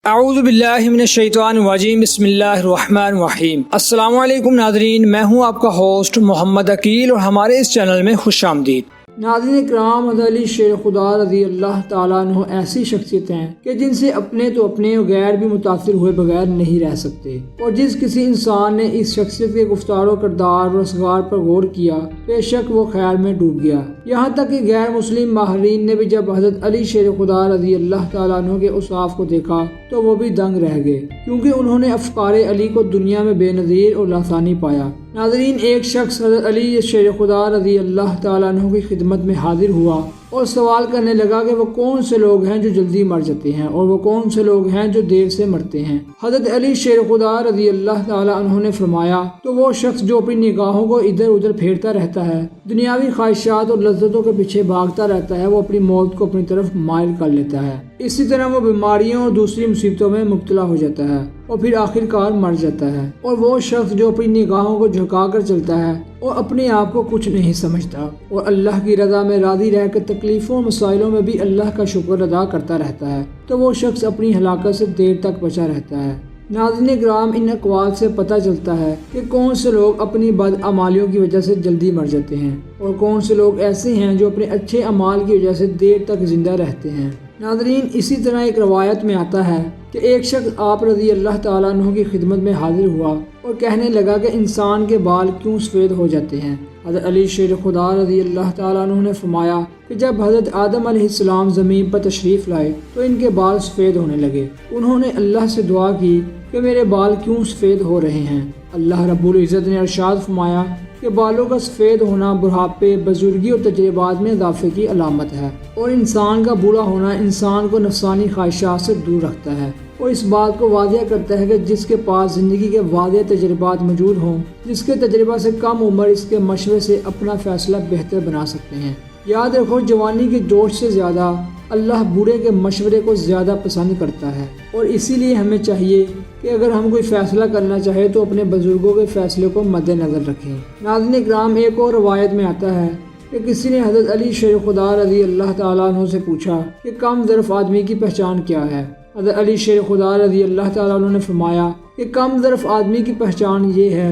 اعوذ باللہ من الشیطان الرجیم، بسم اللہ الرحمن الرحیم۔ السلام علیکم ناظرین، میں ہوں آپ کا ہوسٹ محمد عقیل اور ہمارے اس چینل میں خوش آمدید۔ ناظرین کرام، حضرت علی شیر خدا رضی اللہ تعالیٰ عنہ ایسی شخصیت ہیں کہ جن سے اپنے تو اپنے اور غیر بھی متاثر ہوئے بغیر نہیں رہ سکتے، اور جس کسی انسان نے اس شخصیت کے گفتار و کردار اور اسرار پر غور کیا بے شک وہ خیال میں ڈوب گیا۔ یہاں تک کہ غیر مسلم ماہرین نے بھی جب حضرت علی شیر خدا رضی اللہ تعالیٰ عنہ کے اوصاف کو دیکھا تو وہ بھی دنگ رہ گئے، کیونکہ انہوں نے افکار علی کو دنیا میں بے نظیر اور لاسانی پایا۔ ناظرین، ایک شخص حضرت علی شیر خدا رضی اللہ تعالیٰ عنہ کی خدمت میں حاضر ہوا اور سوال کرنے لگا کہ وہ کون سے لوگ ہیں جو جلدی مر جاتے ہیں اور وہ کون سے لوگ ہیں جو دیر سے مرتے ہیں۔ حضرت علی شیر خدا رضی اللہ تعالیٰ عنہ نے فرمایا، تو وہ شخص جو اپنی نگاہوں کو ادھر ادھر پھیرتا رہتا ہے، دنیاوی خواہشات اور لذتوں کے پیچھے بھاگتا رہتا ہے، وہ اپنی موت کو اپنی طرف مائل کر لیتا ہے۔ اسی طرح وہ بیماریوں اور دوسری مصیبتوں میں مبتلا ہو جاتا ہے اور پھر آخر کار مر جاتا ہے۔ اور وہ شخص جو اپنی نگاہوں کو جھکا کر چلتا ہے اور اپنے آپ کو کچھ نہیں سمجھتا اور اللہ کی رضا میں راضی رہ کر تکلیفوں اور مسائلوں میں بھی اللہ کا شکر ادا کرتا رہتا ہے، تو وہ شخص اپنی ہلاکت سے دیر تک بچا رہتا ہے۔ ناظرین کرام، ان اقوال سے پتہ چلتا ہے کہ کون سے لوگ اپنی بدعمالیوں کی وجہ سے جلدی مر جاتے ہیں اور کون سے لوگ ایسے ہیں جو اپنے اچھے اعمال کی وجہ سے دیر تک زندہ رہتے ہیں۔ ناظرین، اسی طرح ایک روایت میں آتا ہے کہ ایک شخص آپ رضی اللہ تعالیٰ عنہ کی خدمت میں حاضر ہوا اور کہنے لگا کہ انسان کے بال کیوں سفید ہو جاتے ہیں۔ حضرت علی شیر خدا رضی اللہ تعالیٰ عنہ نے فرمایا کہ جب حضرت آدم علیہ السلام زمین پر تشریف لائے تو ان کے بال سفید ہونے لگے۔ انہوں نے اللہ سے دعا کی کہ میرے بال کیوں سفید ہو رہے ہیں۔ اللہ رب العزت نے ارشاد فرمایا کہ بالوں کا سفید ہونا بڑھاپے، بزرگی اور تجربات میں اضافے کی علامت ہے، اور انسان کا بوڑھا ہونا انسان کو نفسانی خواہشات سے دور رکھتا ہے اور اس بات کو واضح کرتا ہے کہ جس کے پاس زندگی کے واضح تجربات موجود ہوں، جس کے تجربہ سے کم عمر اس کے مشورے سے اپنا فیصلہ بہتر بنا سکتے ہیں۔ یاد رکھو، جوانی کے جوش سے زیادہ اللہ بوڑھے کے مشورے کو زیادہ پسند کرتا ہے، اور اسی لیے ہمیں چاہیے کہ اگر ہم کوئی فیصلہ کرنا چاہے تو اپنے بزرگوں کے فیصلے کو مد نظر رکھیں۔ ناظرین کرام، ایک اور روایت میں آتا ہے کہ کسی نے حضرت علی شیر خدا رضی اللہ تعالیٰ عنہ سے پوچھا کہ کم ظرف آدمی کی پہچان کیا ہے۔ حضرت علی شیر خدا رضی اللہ تعالیٰ عنہ نے فرمایا کہ کم ظرف آدمی کی پہچان یہ ہے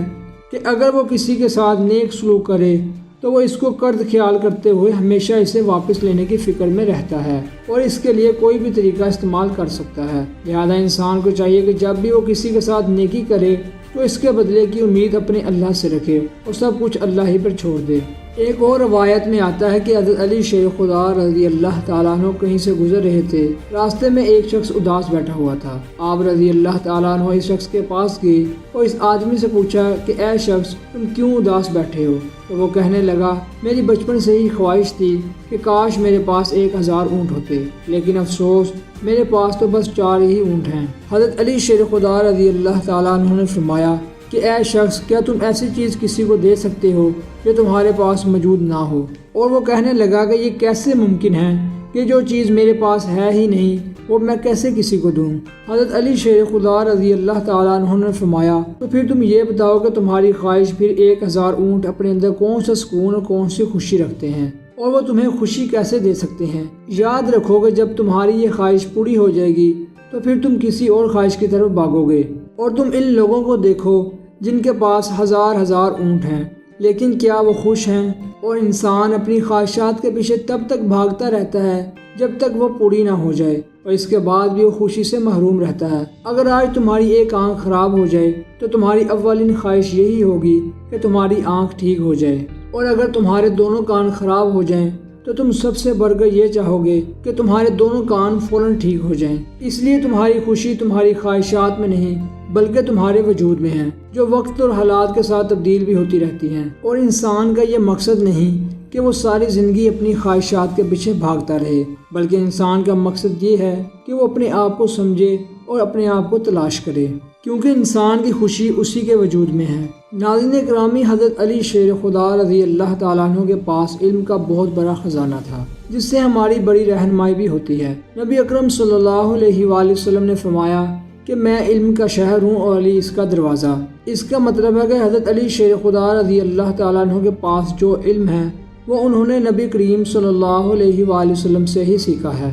کہ اگر وہ کسی کے ساتھ نیک سلوک کرے تو وہ اس کو قرض خیال کرتے ہوئے ہمیشہ اسے واپس لینے کی فکر میں رہتا ہے اور اس کے لیے کوئی بھی طریقہ استعمال کر سکتا ہے۔ لہذا انسان کو چاہیے کہ جب بھی وہ کسی کے ساتھ نیکی کرے تو اس کے بدلے کی امید اپنے اللہ سے رکھے اور سب کچھ اللہ ہی پر چھوڑ دے۔ ایک اور روایت میں آتا ہے کہ حضرت علی شیر خدا رضی اللہ تعالیٰ عنہ کہیں سے گزر رہے تھے، راستے میں ایک شخص اداس بیٹھا ہوا تھا۔ آپ رضی اللہ تعالیٰ عنہ اس شخص کے پاس گئے اور اس آدمی سے پوچھا کہ اے شخص، تم کیوں اداس بیٹھے ہو؟ تو وہ کہنے لگا، میری بچپن سے ہی خواہش تھی کہ کاش میرے پاس 1000 اونٹ ہوتے، لیکن افسوس میرے پاس تو بس 4 ہی اونٹ ہیں۔ حضرت علی شیر خدا رضی اللہ تعالیٰ عنہ نے فرمایا کہ اے شخص، کیا تم ایسی چیز کسی کو دے سکتے ہو جو تمہارے پاس موجود نہ ہو؟ اور وہ کہنے لگا کہ یہ کیسے ممکن ہے کہ جو چیز میرے پاس ہے ہی نہیں وہ میں کیسے کسی کو دوں؟ حضرت علی شیر خدا رضی اللہ تعالیٰ عنہ نے فرمایا، تو پھر تم یہ بتاؤ کہ تمہاری خواہش پھر 1000 اونٹ اپنے اندر کون سا سکون اور کون سی خوشی رکھتے ہیں، اور وہ تمہیں خوشی کیسے دے سکتے ہیں؟ یاد رکھو کہ جب تمہاری یہ خواہش پوری ہو جائے گی تو پھر تم کسی اور خواہش کی طرف بھاگو گے۔ اور تم ان لوگوں کو دیکھو جن کے پاس ہزار اونٹ ہیں، لیکن کیا وہ خوش ہیں؟ اور انسان اپنی خواہشات کے پیچھے تب تک بھاگتا رہتا ہے جب تک وہ پوری نہ ہو جائے، اور اس کے بعد بھی وہ خوشی سے محروم رہتا ہے۔ اگر آج تمہاری ایک آنکھ خراب ہو جائے تو تمہاری اولین خواہش یہی ہوگی کہ تمہاری آنکھ ٹھیک ہو جائے، اور اگر تمہارے دونوں کان خراب ہو جائیں تو تم سب سے بڑھ کر یہ چاہو گے کہ تمہارے دونوں کان فوراً ٹھیک ہو جائیں۔ اس لیے تمہاری خوشی تمہاری خواہشات میں نہیں بلکہ تمہارے وجود میں ہے، جو وقت اور حالات کے ساتھ تبدیل بھی ہوتی رہتی ہیں۔ اور انسان کا یہ مقصد نہیں کہ وہ ساری زندگی اپنی خواہشات کے پیچھے بھاگتا رہے، بلکہ انسان کا مقصد یہ ہے کہ وہ اپنے آپ کو سمجھے اور اپنے آپ کو تلاش کرے، کیونکہ انسان کی خوشی اسی کے وجود میں ہے۔ ناظرین گرامی، حضرت علی شیر خدا رضی اللہ تعالیٰ عنہ کے پاس علم کا بہت بڑا خزانہ تھا، جس سے ہماری بڑی رہنمائی بھی ہوتی ہے۔ نبی اکرم صلی اللہ علیہ وآلہ وسلم نے فرمایا کہ میں علم کا شہر ہوں اور علی اس کا دروازہ۔ اس کا مطلب ہے کہ حضرت علی شیر خدا رضی اللہ تعالیٰ عنہ کے پاس جو علم ہے وہ انہوں نے نبی کریم صلی اللہ علیہ وآلہ وسلم سے ہی سیکھا ہے۔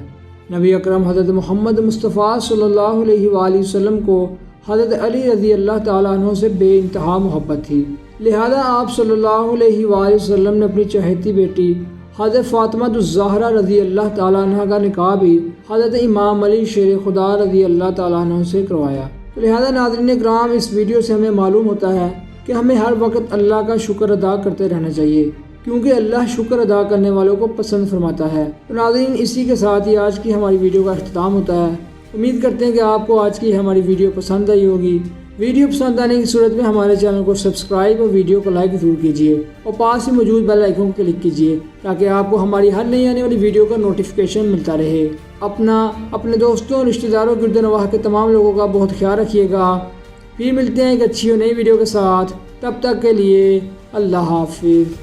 نبی اکرم حضرت محمد مصطفیٰ صلی اللہ علیہ وآلہ وسلم کو حضرت علی رضی اللہ تعالیٰ عنہ سے بے انتہا محبت تھی، لہذا آپ صلی اللہ علیہ وآلہ وسلم نے اپنی چہیتی بیٹی حضرت فاطمہ الزہرا رضی اللہ تعالیٰ عنہ کا نکاح بھی حضرت امام علی شیر خدا رضی اللہ تعالیٰ عنہ سے کروایا۔ لہذا ناظرین اکرام، اس ویڈیو سے ہمیں معلوم ہوتا ہے کہ ہمیں ہر وقت اللہ کا شکر ادا کرتے رہنا چاہیے، کیونکہ اللہ شکر ادا کرنے والوں کو پسند فرماتا ہے۔ تو ناظرین، اسی کے ساتھ ہی آج کی ہماری ویڈیو کا اختتام ہوتا ہے۔ امید کرتے ہیں کہ آپ کو آج کی ہماری ویڈیو پسند آئی ہوگی۔ ویڈیو پسند آنے کی صورت میں ہمارے چینل کو سبسکرائب اور ویڈیو کو لائک ضرور کیجیے اور پاس ہی موجود بیل آئیکن کو کلک کیجیے تاکہ آپ کو ہماری ہر نئی آنے والی ویڈیو کا نوٹیفیکیشن ملتا رہے۔ اپنے دوستوں اور رشتہ داروں گرد نواح کے تمام لوگوں کا بہت خیال رکھیے گا۔ پھر ملتے ہیں ایک اچھی اور نئی ویڈیو کے ساتھ، تب تک کے لیے اللہ حافظ۔